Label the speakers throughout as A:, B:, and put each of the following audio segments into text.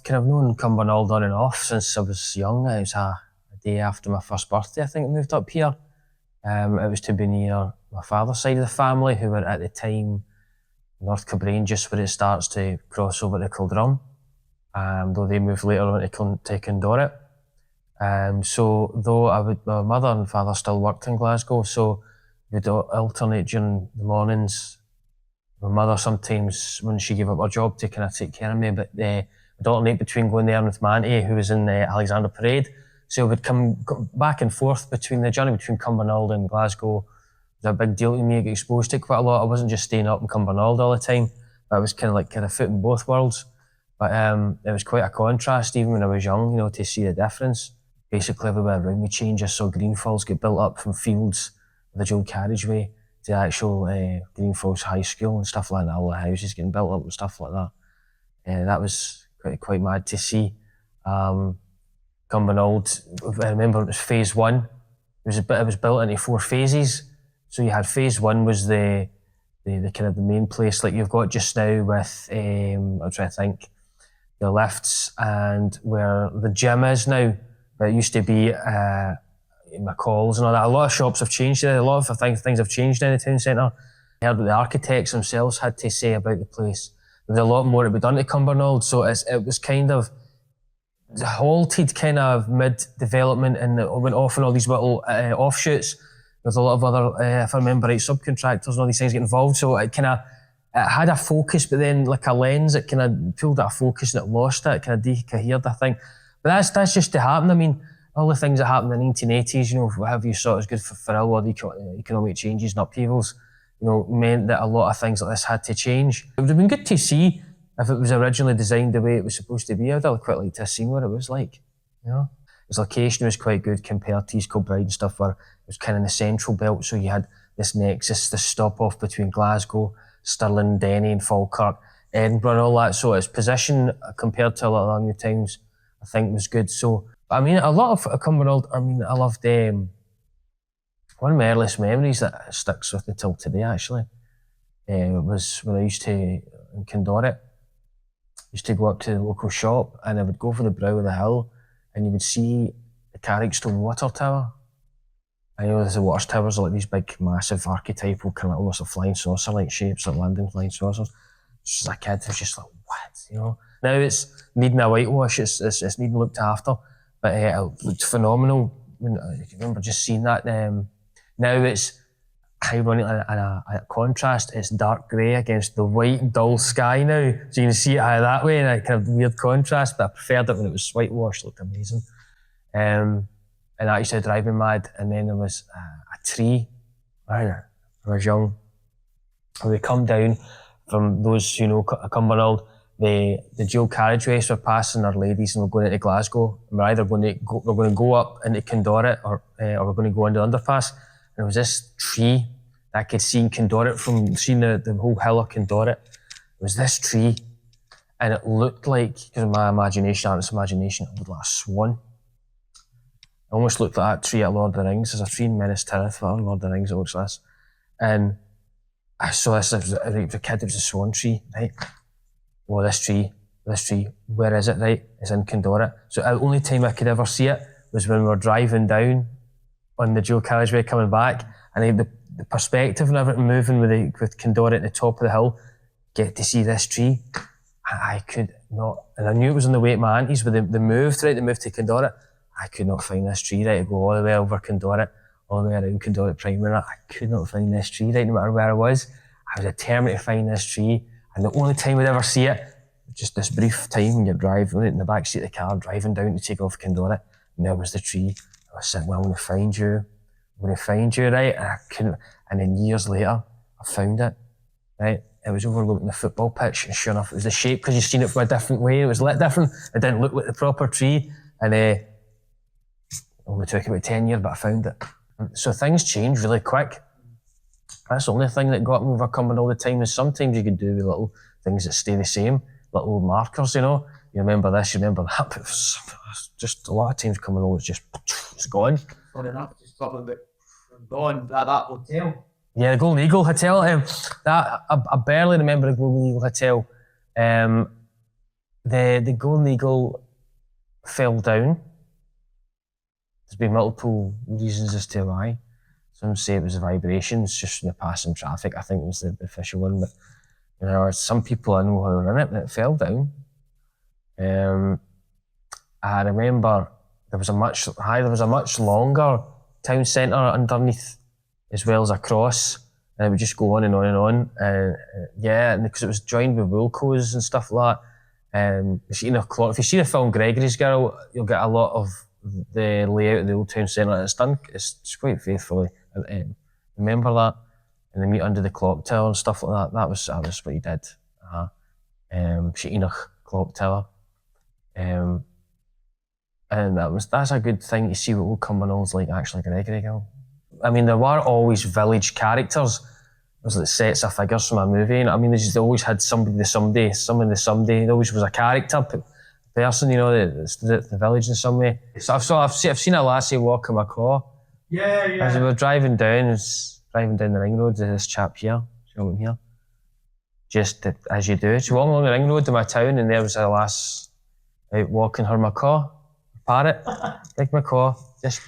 A: kind of known Cumbernauld on and off since I was young. It was a day after my first birthday, I think I moved up here. It was to be near my father's side of the family, who were at the time North Cumbernauld, just where it starts to cross over to Cumbernauld. Though they moved later on to Cumbernauld. So though my mother and father still worked in Glasgow, so we'd alternate during the mornings. My mother sometimes, when she gave up her job, to kind of take care of me, but we'd alternate between going there with my auntie, who was in Alexander Parade. So we'd come back and forth between the journey between Cumbernauld and Glasgow. It was a big deal to me. I got exposed to it quite a lot. I wasn't just staying up in Cumbernauld all the time, but I was kind of foot in both worlds. But it was quite a contrast, even when I was young, to see the difference. Basically, everywhere around me changed. I saw Greenfalls get built up from fields with a dual carriageway to actual Greenfalls High School and stuff like that. All the houses getting built up and stuff like that. That was quite mad to see. Cumbernauld, I remember it was phase 1. It was built into 4 phases. So you had phase 1 was the kind of the main place like you've got just now with, I'm trying to think, the lifts and where the gym is now. But it used to be McCall's and all that. A lot of shops have changed there. A lot of things have changed in the town centre. I heard what the architects themselves had to say about the place. There was a lot more to be done to Cumbernauld, so it was kind of halted kind of mid-development, and it went off in all these little offshoots. There's a lot of other, if I remember right, subcontractors and all these things get involved, so it had a focus, but then like a lens, it kind of pulled out a focus and it lost it, kind of decohered, I think. But that's just to happen. I mean, all the things that happened in the 1980s, whatever you saw was good for all the economic changes and upheavals, meant that a lot of things like this had to change. It would have been good to see if it was originally designed the way it was supposed to be. I'd quite like to have seen what it was like. Its location was quite good compared to East Kilbride and stuff, where it was kind of in the central belt, so you had this nexus, this stop off between Glasgow, Stirling, Denny and Falkirk, Edinburgh and all that. So its position compared to a lot of other new towns, I think, was good. So, I mean, a lot of Cumbernauld, I loved one of my earliest memories that sticks with me till today, actually, was when I used to, in Cumbernauld, used to go up to the local shop and I would go for the brow of the hill and you would see the Carrickstone water tower. I know there's the water towers are like these big, massive, archetypal, kind of almost a flying saucer-like shapes, like London flying saucers. Just as a kid, I was just like, what, Now it's needing a whitewash, it's needing looked after, but it looked phenomenal. I remember just seeing that. Now it's ironically a contrast, it's dark grey against the white, dull sky now. So you can see it that way in a kind of weird contrast, but I preferred it when it was whitewashed, it looked amazing. And that used to drive me mad. And then there was a tree, when I was young. And we come down from those, Cumbernauld, the dual carriageways were passing our ladies and we're going into Glasgow. And we're either going to go up into Cumbernauld or we're going to go under the underpass. And there was this tree that I could see in Cumbernauld from seeing the whole hill of Cumbernauld. It was this tree, and it looked like, because of my imagination, artist's imagination, it looked like a swan. It almost looked like that tree at Lord of the Rings. There's a tree in Minas Tirith, Lord of the Rings, it looks like this. And I saw this, it was a kid, it was a swan tree, right? Well, this tree, where is it, right? It's in Cumbernauld. So the only time I could ever see it was when we were driving down on the dual carriageway coming back, and the perspective and everything moving with Cumbernauld at the top of the hill, get to see this tree. I could not, and I knew it was on the way to my aunties, but they moved to Cumbernauld. I could not find this tree, right, to go all the way over Cumbernauld, all the way around Cumbernauld Primary. I could not find this tree, right, no matter where I was. I was determined to find this tree, and the only time I'd ever see it, just this brief time when you're driving in the back seat of the car, driving down to take off Cumbernauld, and there was the tree. I was saying, well, I'm going to find you, right? And I couldn't, and then years later, I found it, right? It was overlooking the football pitch, and sure enough, it was the shape, because you've seen it from a different way. It was lit different. It didn't look like the proper tree, and it only took about 10 years, but I found it. So things change really quick. That's the only thing that got me overcoming all the time, is sometimes you could do with little things that stay the same, little markers, You remember this, you remember that, but just a lot of times coming over, it's gone.
B: Funny enough, just something that gone at that hotel.
A: Yeah, the Golden Eagle Hotel. I barely remember the Golden Eagle Hotel. The The Golden Eagle fell down. There's been multiple reasons as to why. Some say it was the vibrations just from the passing traffic. I think it was the official one, but there are some people I know who were in it that fell down. I remember there was a much longer town centre underneath as well as across, and it would just go on and on and on. Yeah, and because it was joined with Wilco's and stuff like that. If you see the film Gregory's Girl, you'll get a lot of the layout of the old town centre. It's quite faithfully. Remember that, and the meet under the clock tower and stuff like that. That was what he did. Enoch clock tower. And that's a good thing to see what old Cumbernauld like actually Gregory Girl. I mean, there were always village characters. It was like sets of figures from a movie. I mean, they always had somebody. There always was a character person, the village in some way. So I've seen a lassie walking my car.
B: Yeah.
A: As we were driving down the ring road, there's this chap here, here. Just as you do. She walked along the ring road to my town, and there was a lass out walking her macaw, parrot, like macaw, just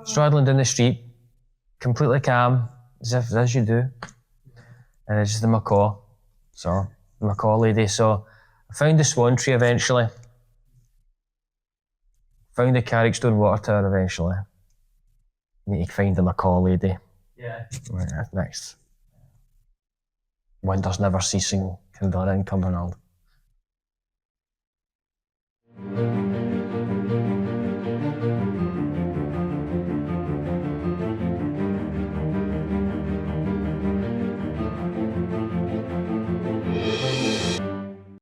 A: straddling down the street, completely calm, as you do. And it's just the macaw. So, the macaw lady. So, I found the swan tree eventually. Found the Carrickstone water tower eventually. Need to find the macaw lady.
B: Yeah.
A: Right, next. Winter's never ceasing, Kildare and Cumbernauld.